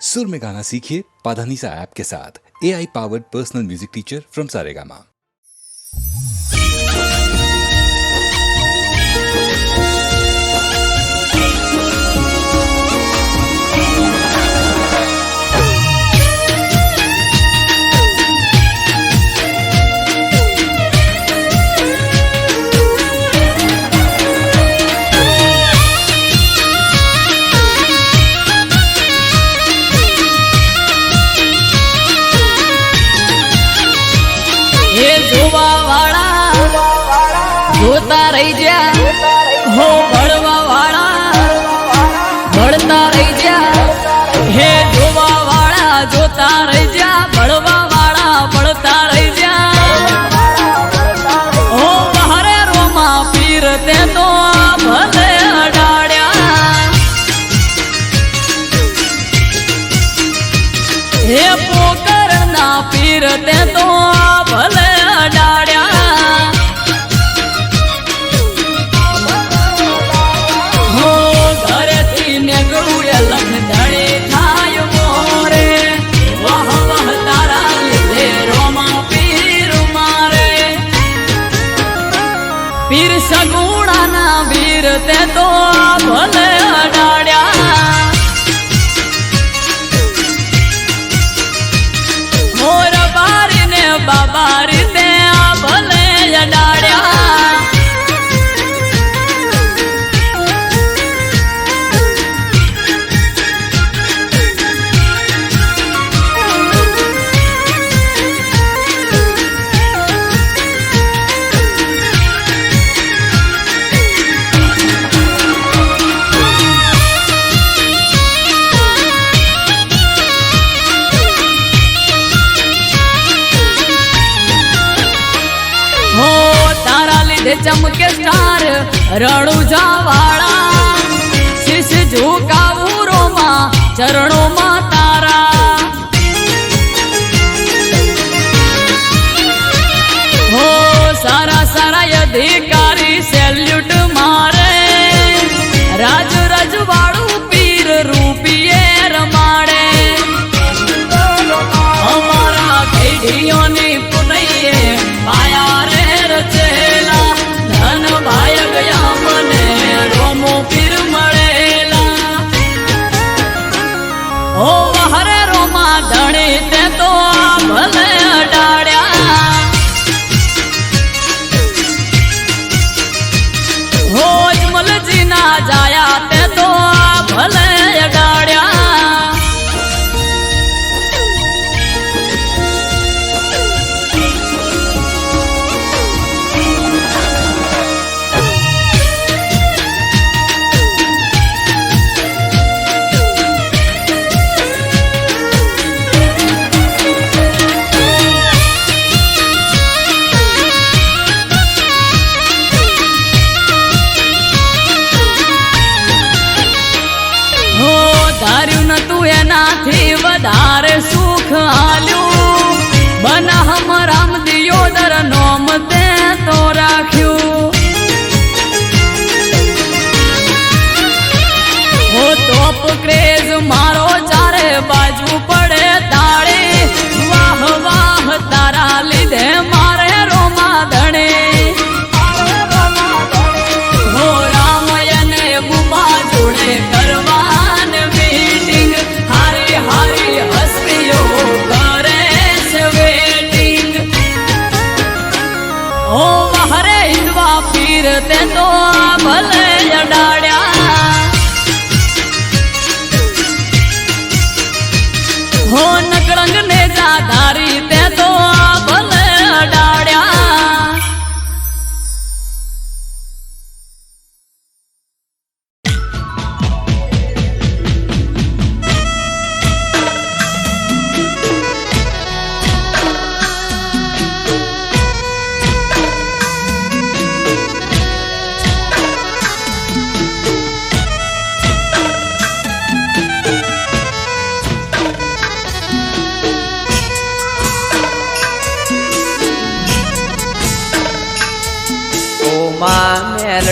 सुर में गाना सीखिए पाधानीसा ऐप के साथ। AI powered personal music teacher from Saregama. જોતા રહી જા હો ભળવા વાળા ભળતા રહી જા હે જોવા વાળા જોતા રહી જા ભળવા વાળા ભળતા રહી જા હો બહારે રોમા પીર તે તો ભલે અડાડ્યા હે પોકરના પીર તે તો ભલે અડાડ્યા પીર સગુણાના વીર તે તો ભલે અડાડ્યા મોર બારી ને બાબારી તે ભલે અડાડ્યા चमके स्टार रणुजा वाला शीश झुकावू रोमा चरणों मा तारा हो सारा सारा अधिकारी सैल्यूट मारे राज रजवाड़ू पीर रूपिये रमाड़े हमारा भेड़ियों ने पुनइये पाया रे रचेला भाई गया मने रोमो पीर मड़ेला ओ हरे रोमा धणे ते तो भले अडाड्या हो अजमल जी ना जाया ते तो भले अडाड्या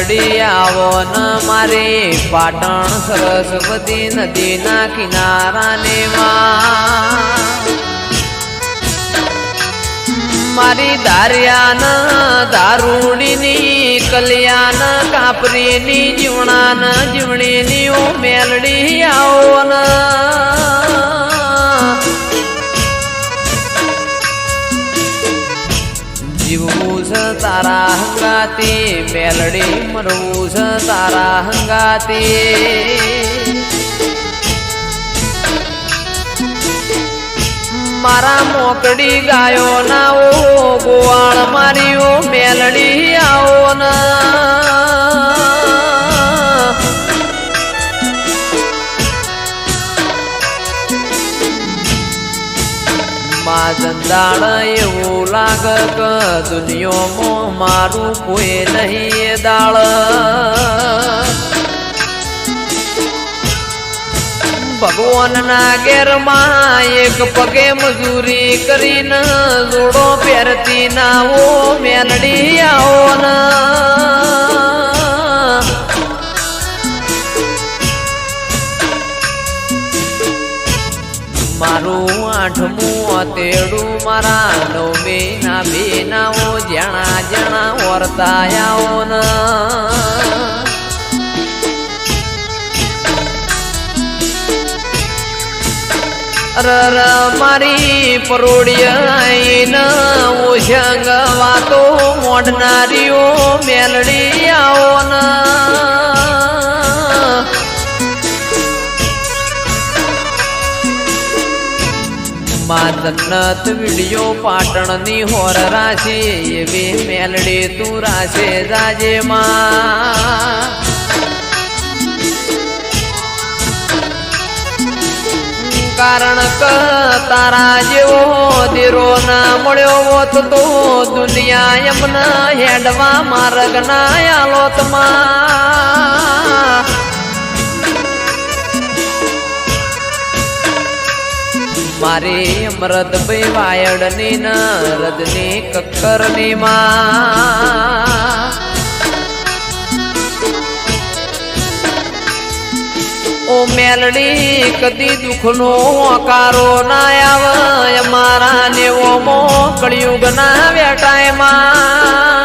મેલડી આવો ન મારી પાટણ સરસ્વતી નદીના કિનારાને મારી દારિયાન દારૂડીની કલ્યાણ કાપરીની જીવણાન જીવણીની ઓ મેલડી આવો ન જીવવું છે તારા હંગાતી મેલડી મરવું છે તારા હંગાતી મારા મોકડી ગાયો ના ઓ ગોવાળ મારી ઓ મેલડી આવો ના જંદાળ એવું લાગ કે દુનિયામાં મારું કોઈ નહીં એ દાળ ભગવાનના ઘેરમાં એક પગે મજૂરી કરીને જોડો પહેરતી ના ઓ મેલડી આવો ના મારું આઠમું તેડું મારા નવમી ના બેનાઓ જણા જણા વર્તાયાઓ ન રર મારી પરોડિયા ઓશંગ વાતો મોડનારીઓ મેલડી આવો ના જન્નત વિડિયો પાટણની હોર રાશી એવી મેલડી તું રાશે જાજે માં કારણ કે તારા જેવો દીરો ના મળ્યો હોત તો દુનિયા એમના હેડવા માર્ગ ના આલોતમાં મારી અમૃતભાઈ વાયડની ન રજની કક્કરની માં ઓ મેલડી કદી દુઃખનો આકારો ના આવે મારા નેવો મો કળિયુગ ના વેટાયમાં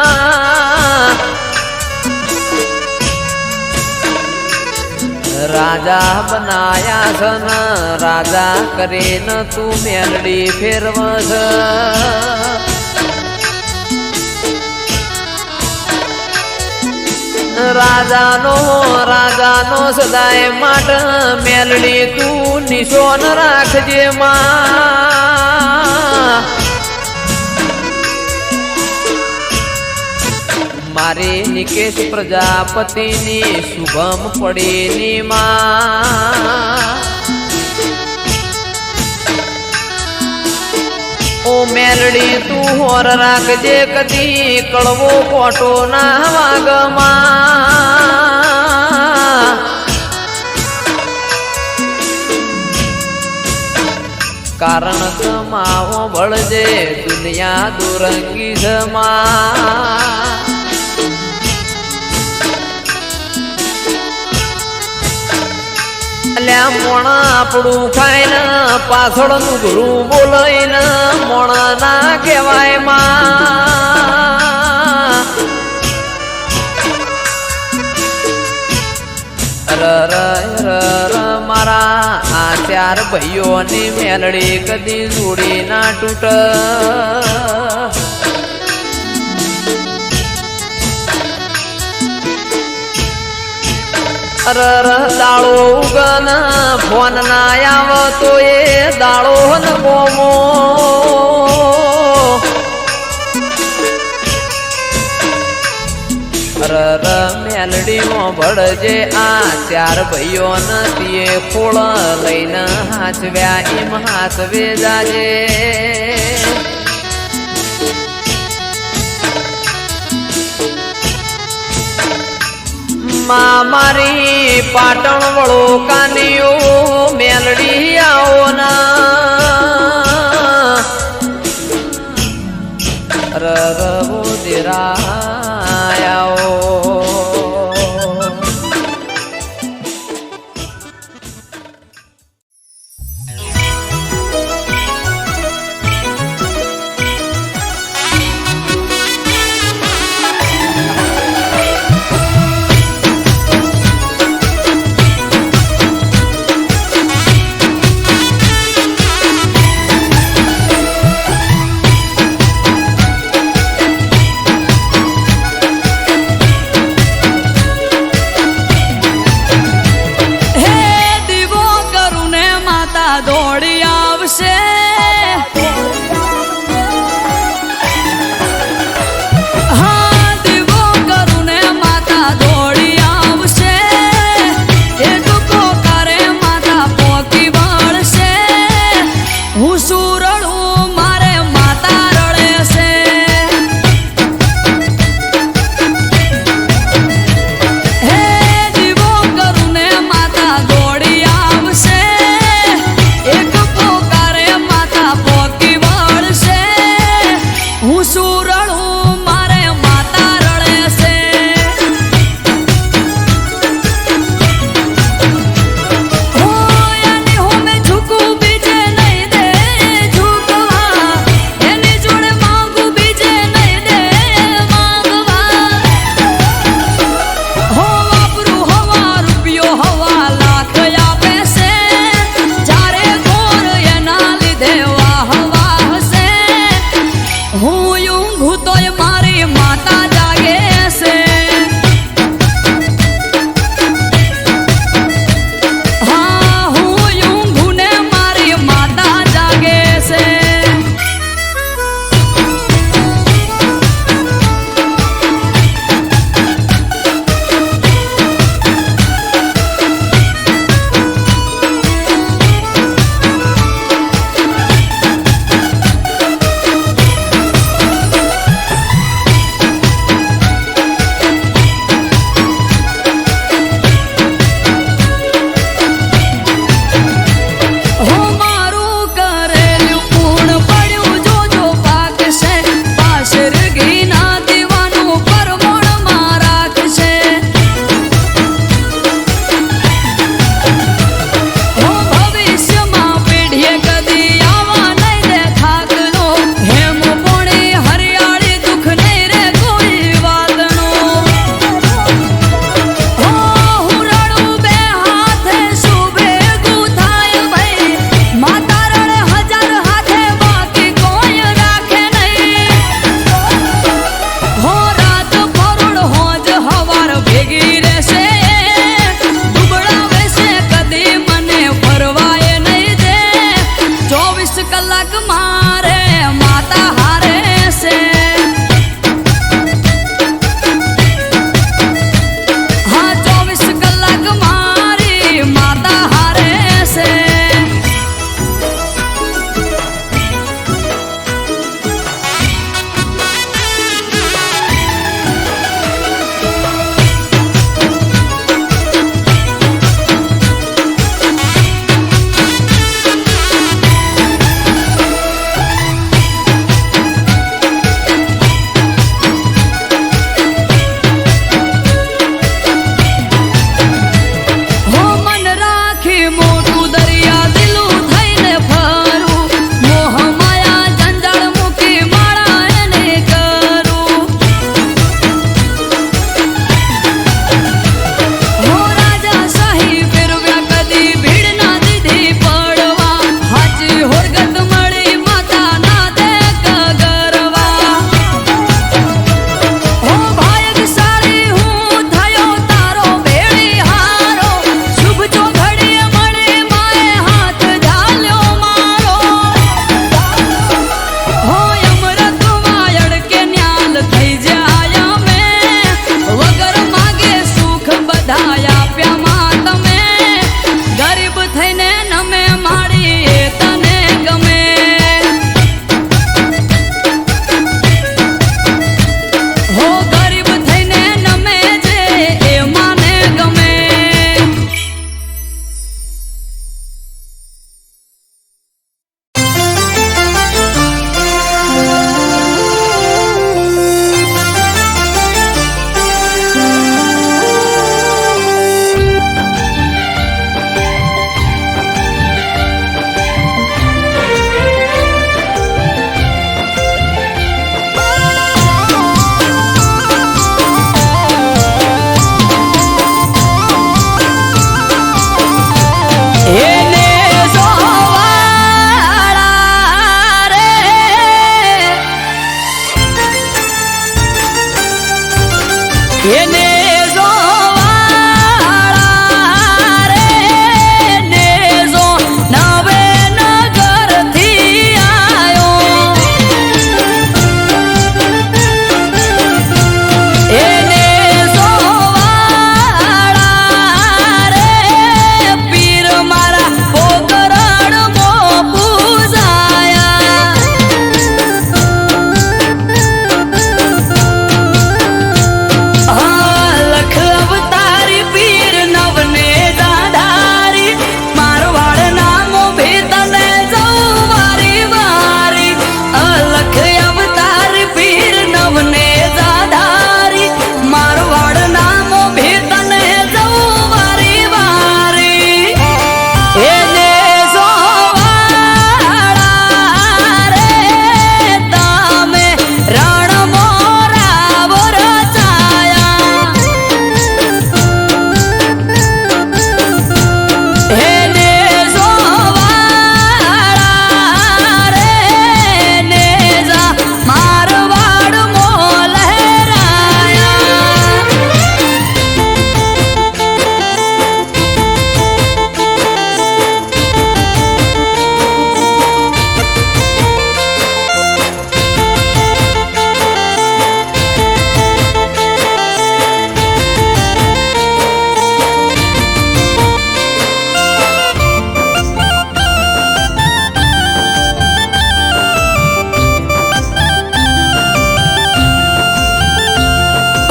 રાજા બનાયા છન રાજા કરીને તું મેલડી ફેરવસ રાજાનો સદાય માટ મેલડી તું નિશોન રાખજે માં મારી નિકેશ પ્રજાપતિની શુભમ પડીની માં ઓ મેલડી તું હોર રાખજે કદી કળવો ખોટો ના વાગમાં કારણ કમાવો બળજે દુનિયા દુરંગી જમા મોણા આપણું ખાઈને પાછળનું ઘરું બોલાઈને મોણા ના કહેવાય માં મારા આ ચાર ભાઈઓની મેલડી કદી જોડી ના તૂટ દાળો ઉગન ફોન ના આવતો એ દાળો ન ગોમો મેલડીઓ ભળજે આ ચાર ભાઈઓ નથી ખોળ લઈને હાચવ્યા એમ હાચવે જાજે મારી પાટણ વળો કાનીઓ મેલડી આવો ના રવો દેરાયો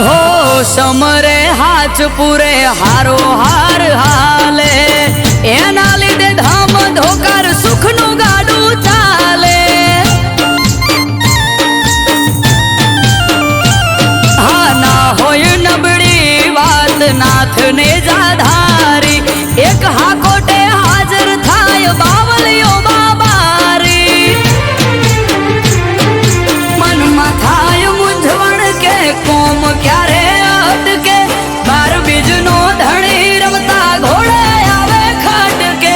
હો સમરે હાચ પૂરે હારો હાર હાલે એના લીધે ધામ ધોકાર સુખનું ગાડું ચાલે હા ના હોય નબળી વાત નાથને જાધારી એક હાકોટે હાજર થાય બાવલીઓ બાબારી મનમાં થાય મૂંઝવણ કે કોમ ક્યારે અટકે બાર બીજનો ધણી રમતા ઘોડે આવે ખટકે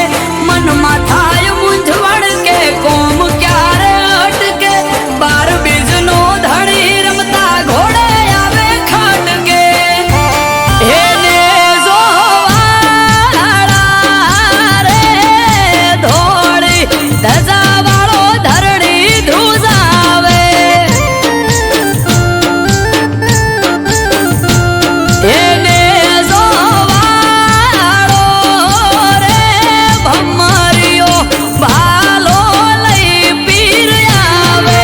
મનમાં થાય મૂંઝવણ કે કોમ ક્યારે અટકે બાર બીજનો ધણી રમતા ઘોડે આવે ખટકે એને જોવાળા રે ધોળી ધજાવાળો ધરણી ધ્રુજાવે એને જોવાળો રે ભમરિયો ભાલો લઈ પીર આવે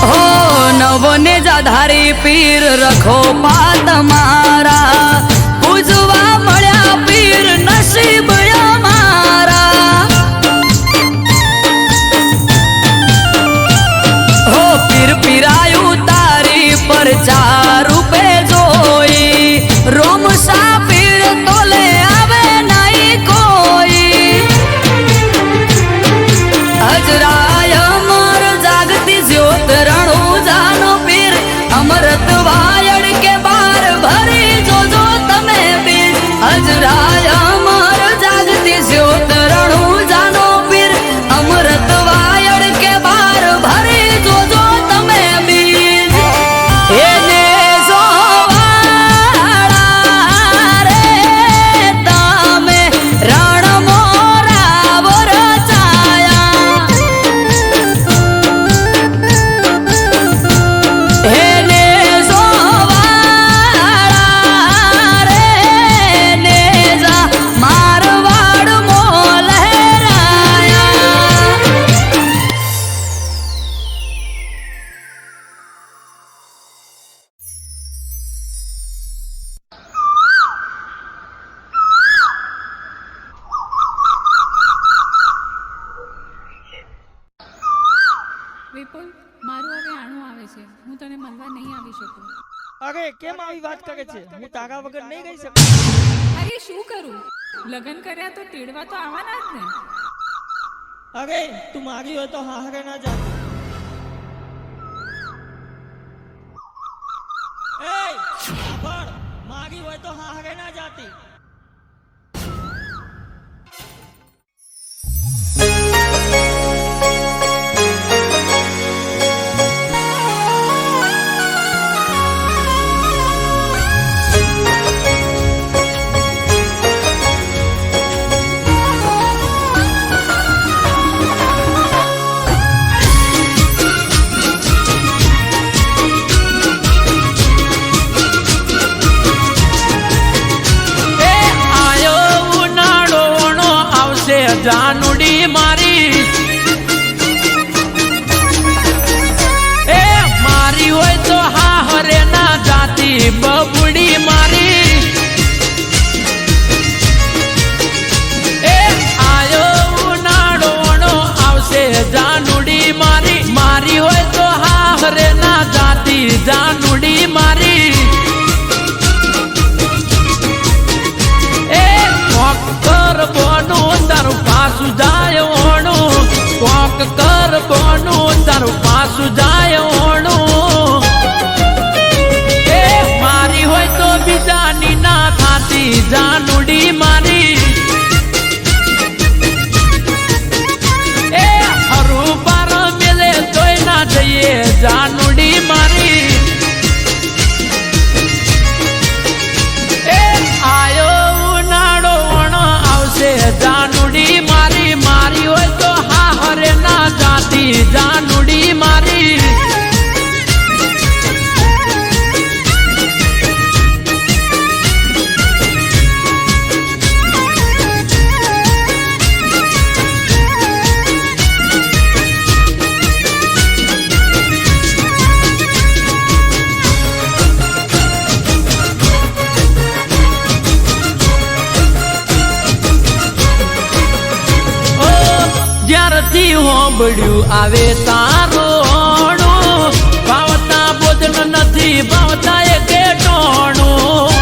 હો નવને જાધારી પીર રખો પાત મારા પૂજવા મળ્યા પીર નસીબ અમારા હો પીર પીરાયું તારી પર ચાર રૂપે જોઈ રોમસા પીર તોલે આવે નહીં કોઈ હજરાય અમર જાગતી જ્યોત રણુજાનો પીર અમરત વાયડ કે બાર ભરી જોજો તમે પીર હજરાય અમર જાગતી જ્યોત રણુજાનો પીર અમરત વાયડ કે બાર ભરી જોજો તમે પીર એને જોવાળા રે તમે રણ મોરાવ રચાયા એને જોવાળા રે નેજા મારવાડ મો લહેરાયા વિપુલ મારું હવે આણું આવે છે હું તને મળવા નહીં આવી શકું અરે કેમ આવી વાત કરે છે? હું તારા વગર નહીં રહી શકું. અરે શું કરું લગ્ન કર્યા તો તેડવા તો આવવાના જ ને. અરે તું મારી હોય તો હારે ના જાતી. એ સાંભળ, મારી હોય તો હારે ના જાતી. જાનુડી મારી એ મારી હોય તો હા હરે ના જાતી બબુડી મારી એ આયો ઉનાળો આવશે જાનુડી મારી મારી હોય તો હા હરે ના જાતી જાનુડી મારી એ કોકર બોનું તારું પાસું જાય ઓણું કોક કર બોનું તારું પાસું જાય ઓણું એ મારી હોય તો બીજાની ના થાતી જાનુડી મારી એ હરું બાર મેલે તોય ના જઈએ જાનુડી મારી આંબળ્યું આવે તારોણું ભાવતા બોધન નથી ભાવતા એ કેટોણું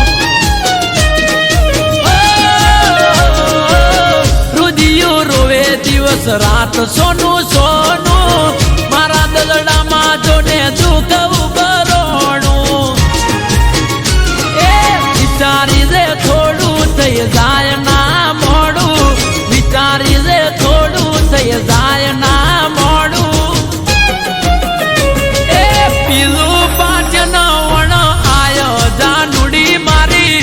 રુદિયું રોવે દિવસ રાત સોનું સોનું મારા દલડામાં જોને દુઃખ ઉભરોણું એ વિચારી રે થોડું થઈ જાય ના મોડું વિચારી રે થોડું થઈ જાય ના મોડું એ પીલું પાટણ વણ આયો જાનુડી મારી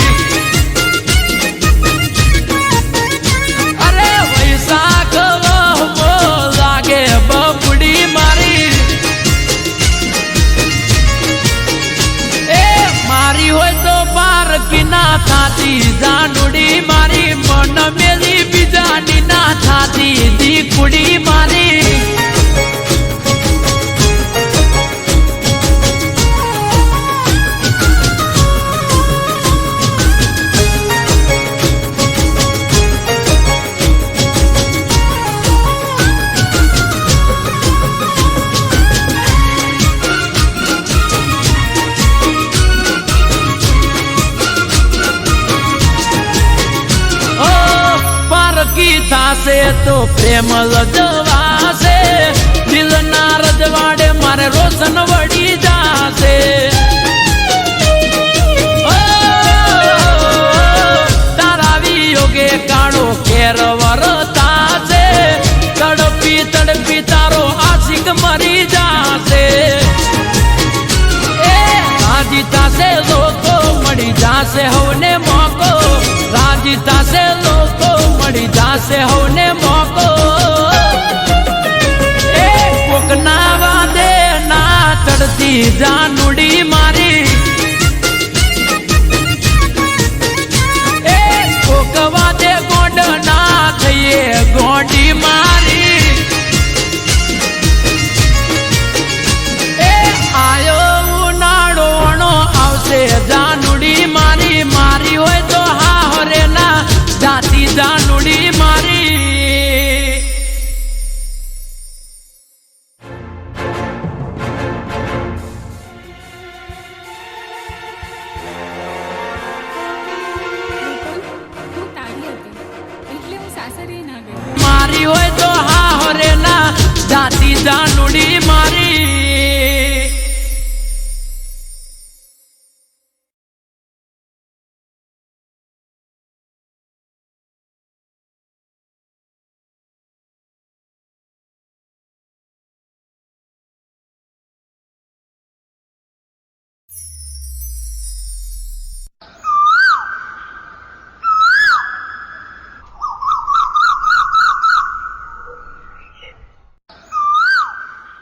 અરે વૈશાખ વહમો લાગે બબડી મારી એ મારી હોય તો બારકી ના થાતી જાનુડી મારી મન મેલી બીજાની ના થાતી દીકુડી મારી થાશે તો પ્રેમ લજવાશે દિલના રજવાડે મારે રોશન વળી જાશે તારા વિયોગે કાળો કેર વરતાશે તડપી તડપી તારો આશિક મરી જાશે એ રાજી થાશે લોકો મળી જાશે હવને મોકો રાજી થાશે લોકો મળી જાશે હવને મોકો એ કોકના વાદે ના ચડતી જાનુડી મારી એ કોક વાદે ગોંડ ના થઈએ ગોંડી મારી એ આયો ઉનાળો વણો આવશે જાનુડી મારી મારી હોય તો હા હરે ના જાતી જાનુડી મારી વિપુલ, હું તારી હતી એટલે હું સાસરે ના ગઈ. મારી હોય તો હા હરે ના જાતી જાનુડી મારી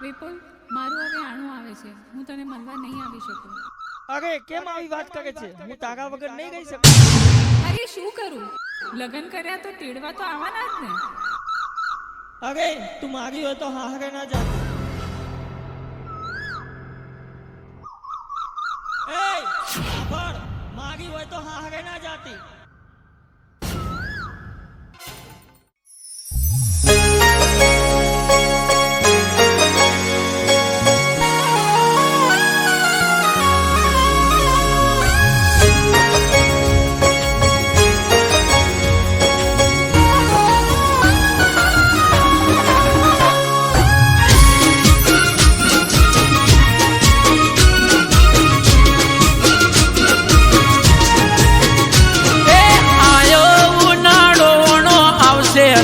વિપુલ, મારું હવે આણું આવે છે. હું તને મળવા નહીં આવી શકું. અરે કેમ આવી વાત કરે છે? હું તારા વગર નહીં રહી શકું. અરે શું કરું? લગ્ન કર્યા તો તેડવા તો આવવાના જ ને. અરે તું મારી હોય તો હારે ના જા. એ સાંભળ, મારી હોય તો હારે ના જાતી.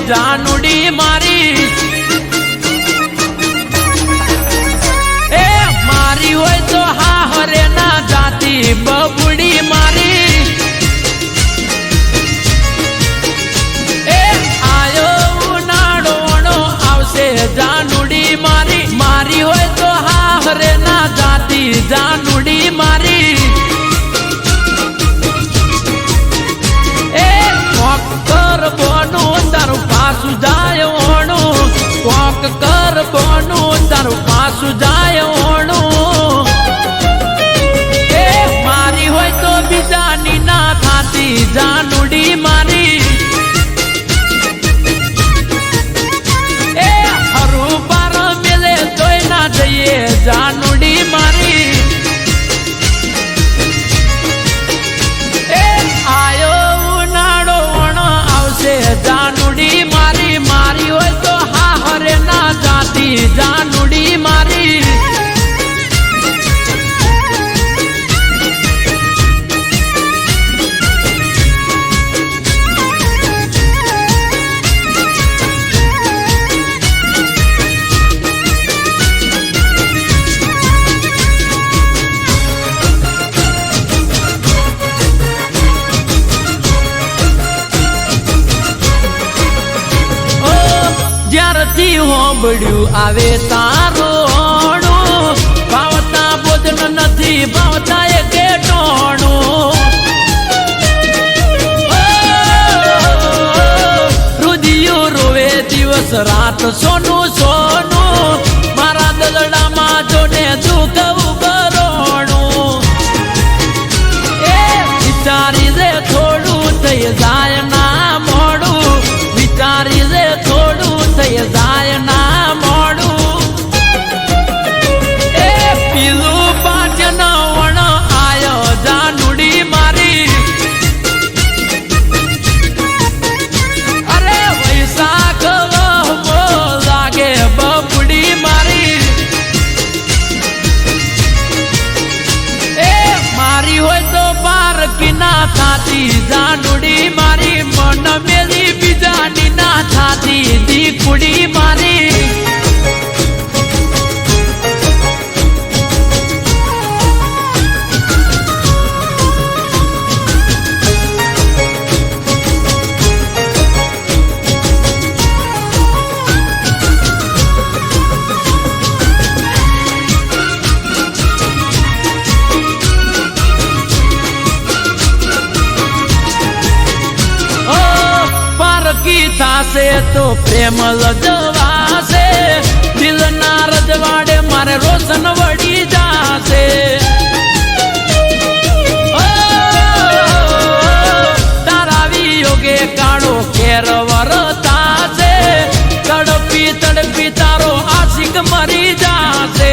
જાનુડી મારી એ મારી હોય તો હા હરે ના જાતી બબુડી મારી એ આયો ઉનાળો આવશે જાનુડી મારી મારી હોય તો હા હરે ના જાતી જાનુડી મારી એ કર બોનું તારું પાછું જાય ઓણું કોક કર બોનું તારું પાછું જાય ઓણું એ મારી હોય તો બીજાની ના થાતી જાનુડી મારી એ હરુબા જાનુડી મારી એ આયો ઉનાળો વણો આવશે જાનુડી મારી મારી હોય તો હા હરે ના જાતી જાનુડી મારી જ્યારથી હોંભળ્યું આવે તારોણું ભાવતા ભોજન નથી ભાવતા એ કેટોણું રુદિયો રોવે દિવસ રાત સોનું સોનું મારા દલડામાં જોને દુઃખ ઉભરોણું એ વિચારી રે થોડું થઈ જાય ના મોડું વિચારી રે થોડું થઈ જાય ના મોડું એ પીલું પાચન વણ આયો જાનુડી મારી અરે વૈશાખ વહમો લાગે બબુડી મારી એ મારી હોય તો પાર કિના થાતી જાનુડી મારી મન મેલી બીજાની ના થાતી દીકુડી મારી થાશે તો પ્રેમ લજવાશે દિલના રજવાડે મારે રોશન વળી જાશે તારાવી યોગે કાળો કેર વરતાશે તડપી તડપી તારો આશિક મરી જાશે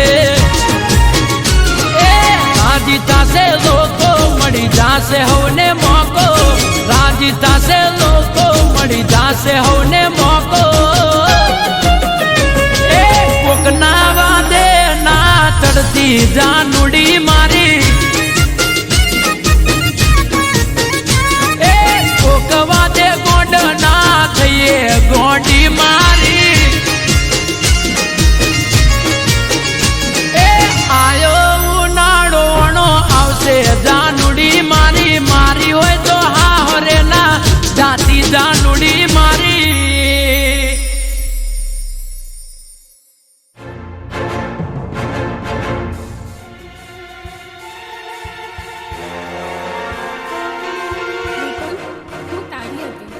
એ રાજી થાશે લોકો મળી જાશે હવને મોકો રાજી થાશે લોકો મળી જાશે હવને મોકો એ કોકના વાદે ના ચડતી જાનુડી મારી એ કોક વાદે ગોંડ ના થઈએ ગોંડી મારી એ આયો ઉનાળો વણો આવશે જાનુડી મારી મારી હોય તો હા હરે ના જાતી જાનુડી મારી હું તારી હતી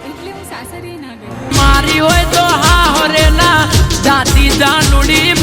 એટલે હું સાસરે ના ગઈ. મારી હોય તો હા હરે ના જાતી જાનુડી